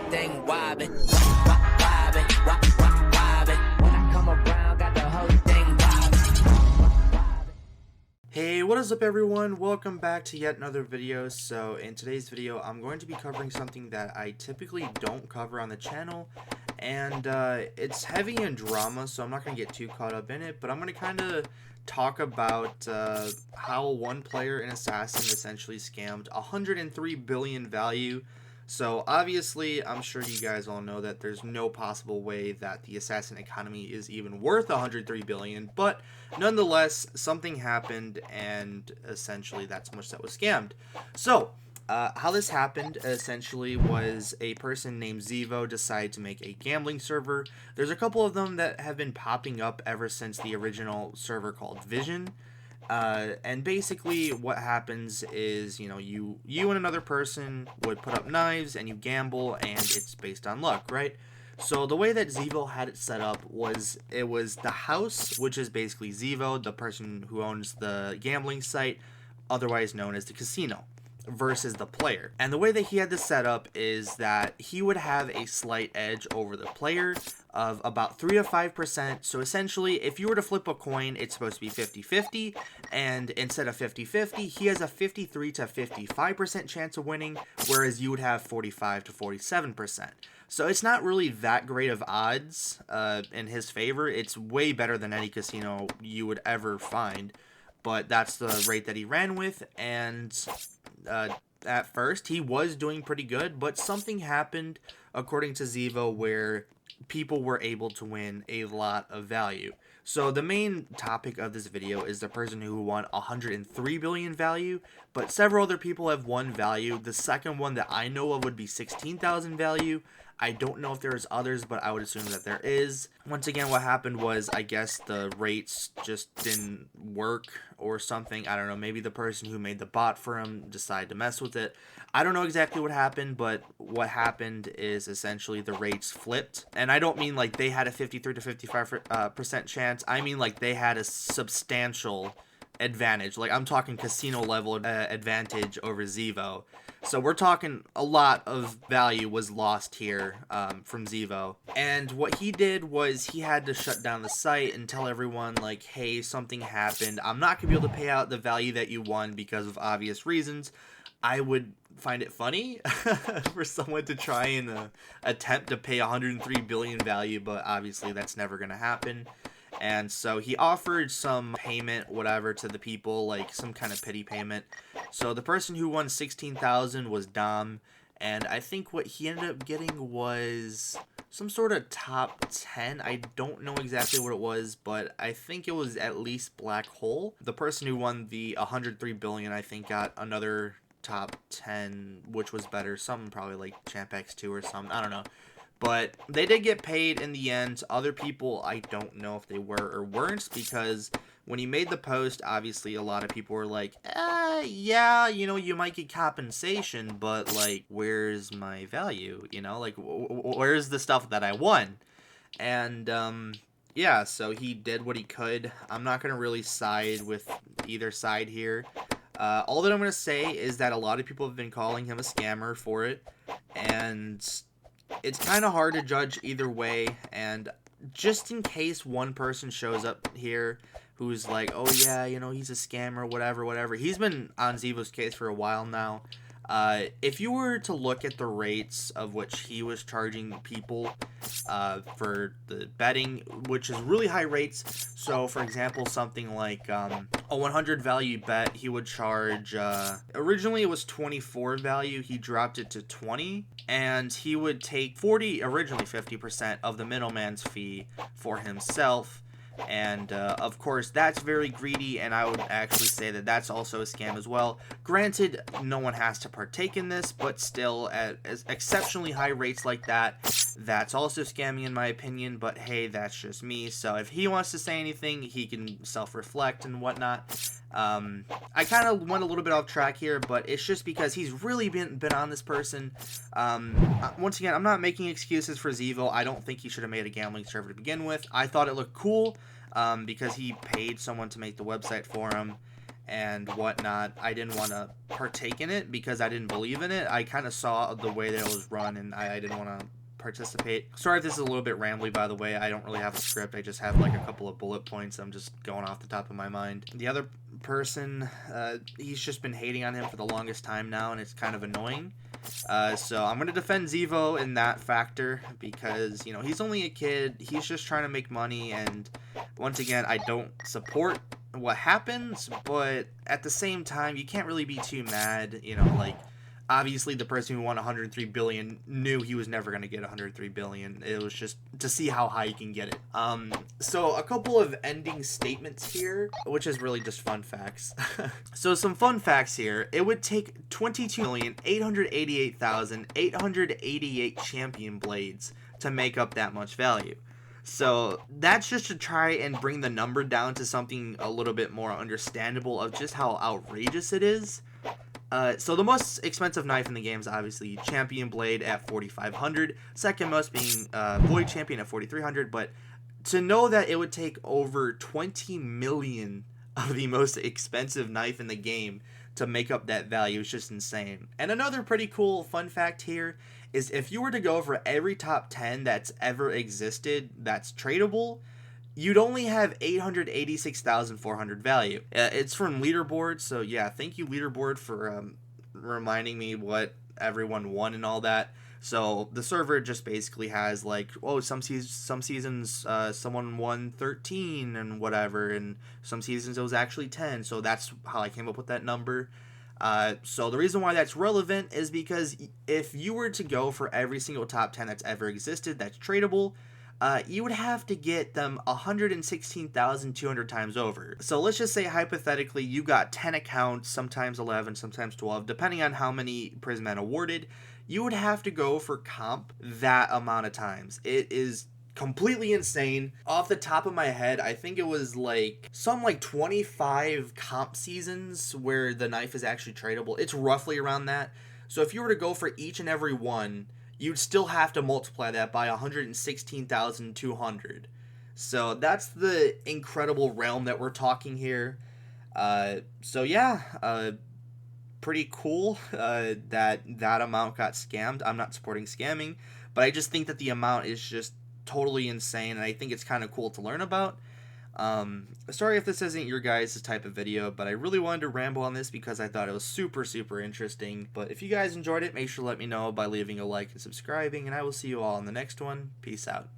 thing wobbin', wobbin', wobbin'. When I come around, got the whole thing wobbin'. Hey, what is up everyone? Welcome back to yet another video. So in today's video, I'm going to be covering something that I typically don't cover on the channel. And it's heavy in drama, so I'm not going to get too caught up in it. But I'm going to kind of talk about how one player in Assassin essentially scammed 103 billion value. So obviously, I'm sure you guys all know that there's no possible way that the Assassin economy is even worth 103 billion, but nonetheless, something happened, and essentially that's how much that was scammed. So, how this happened essentially was a person named Zevo decided to make a gambling server. There's a couple of them that have been popping up ever since the original server called Vision. And basically what happens is, you know, you and another person would put up knives and you gamble, and it's based on luck, right? So the way that Zevo had it set up was, it was the house, which is basically Zevo, the person who owns the gambling site, otherwise known as the casino, versus the player. And the way that he had this set up is that he would have a slight edge over the player of about 3 to 5%. So essentially, if you were to flip a coin, it's supposed to be 50-50, and instead of 50-50, he has a 53 to 55% chance of winning, whereas you would have 45 to 47%. So it's not really that great of odds in his favor. It's way better than any casino you would ever find, but that's the rate that he ran with. And at first he was doing pretty good, but something happened, according to Zevo, where people were able to win a lot of value. So the main topic of this video is the person who won 103 billion value, but several other people have won value. The second one that I know of would be 16,000 value. I don't know if there's others, but I would assume that there is. Once again, what happened was, I guess the rates just didn't work or something. I don't know. Maybe the person who made the bot for him decided to mess with it. I don't know exactly what happened, but what happened is essentially the rates flipped. And I don't mean like they had a 53 to 55% chance. I mean like they had a substantial advantage. Like I'm talking casino level advantage over Zevo. So we're talking a lot of value was lost here from Zevo. And what he did was he had to shut down the site and tell everyone like, hey, something happened. I'm not going to be able to pay out the value that you won because of obvious reasons. I would find it funny for someone to try and attempt to pay 103 billion value, but obviously that's never going to happen. And so he offered some payment, whatever, to the people, like some kind of pity payment. So the person who won 16,000 was Dom, and I think what he ended up getting was some sort of top 10. I don't know exactly what it was, but I think it was at least Black Hole. The person who won the 103 billion, I think, got another top 10, which was better. Something probably like Champ X2 or something. I don't know. But they did get paid in the end. Other people, I don't know if they were or weren't, because when he made the post, obviously a lot of people were like, yeah, you know, you might get compensation, but like, where's my value? You know, like, where's the stuff that I won? And yeah, so he did what he could. I'm not going to really side with either side here. All that I'm going to say is that a lot of people have been calling him a scammer for it, and it's kind of hard to judge either way. And just in case one person shows up here who's like, oh yeah, you know, he's a scammer, whatever, he's been on Zevo's case for a while now. If you were to look at the rates of which he was charging people for the betting, which is really high rates. So for example, something like a 100 value bet, he would charge, originally it was 24 value, he dropped it to 20, and he would take originally 50% of the middleman's fee for himself. And of course that's very greedy, and I would actually say that that's also a scam as well. Granted, no one has to partake in this, but still at exceptionally high rates like that, that's also scamming in my opinion. But hey, that's just me. So if he wants to say anything, he can self-reflect and whatnot. I kind of went a little bit off track here, but it's just because he's really been on this person. Once again, I'm not making excuses for Zevo. I don't think he should have made a gambling server to begin with. I thought it looked cool because he paid someone to make the website for him. and whatnot, I didn't want to partake in it because I didn't believe in it. I kind of saw the way that it was run, and I didn't want to participate. Sorry if this is a little bit rambly, by the way. I don't really have a script. I just have like a couple of bullet points. I'm just going off the top of my mind. The other person, he's just been hating on him for the longest time now, and it's kind of annoying. So I'm going to defend Zevo in that factor because, you know, he's only a kid. He's just trying to make money, and once again, I don't support what happens, but at the same time, you can't really be too mad, you know, like, obviously the person who won 103 billion knew he was never going to get 103 billion. It was just to see how high you can get it. So a couple of ending statements here, which is really just fun facts. So some fun facts here. It would take 22,888,888 champion blades to make up that much value. So that's just to try and bring the number down to something a little bit more understandable of just how outrageous it is. So the most expensive knife in the game is obviously Champion Blade at 4,500. Second most being Void Champion at 4,300. But to know that it would take over 20 million of the most expensive knife in the game to make up that value is just insane. And another pretty cool fun fact here is if you were to go for every top 10 that's ever existed that's tradable, you'd only have 886,400 value. It's from Leaderboard, so yeah, thank you Leaderboard for reminding me what everyone won and all that. So the server just basically has like, oh, some seasons someone won 13 and whatever, and some seasons it was actually 10. So that's how I came up with that number. So the reason why that's relevant is because if you were to go for every single top 10 that's ever existed that's tradable, you would have to get them 116,200 times over. So let's just say hypothetically you got 10 accounts, sometimes 11, sometimes 12, depending on how many Prisman awarded. You would have to go for comp that amount of times. It is completely insane. Off the top of my head, I think it was like 25 comp seasons where the knife is actually tradable. It's roughly around that. So if you were to go for each and every one, you'd still have to multiply that by 116,200. So that's the incredible realm that we're talking here. So yeah, pretty cool that amount got scammed. I'm not supporting scamming, but I just think that the amount is just totally insane, and I think it's kind of cool to learn about. Sorry if this isn't your guys' type of video, but I really wanted to ramble on this because I thought it was super interesting. But if you guys enjoyed it, make sure to let me know by leaving a like and subscribing, and I will see you all in the next one. Peace out.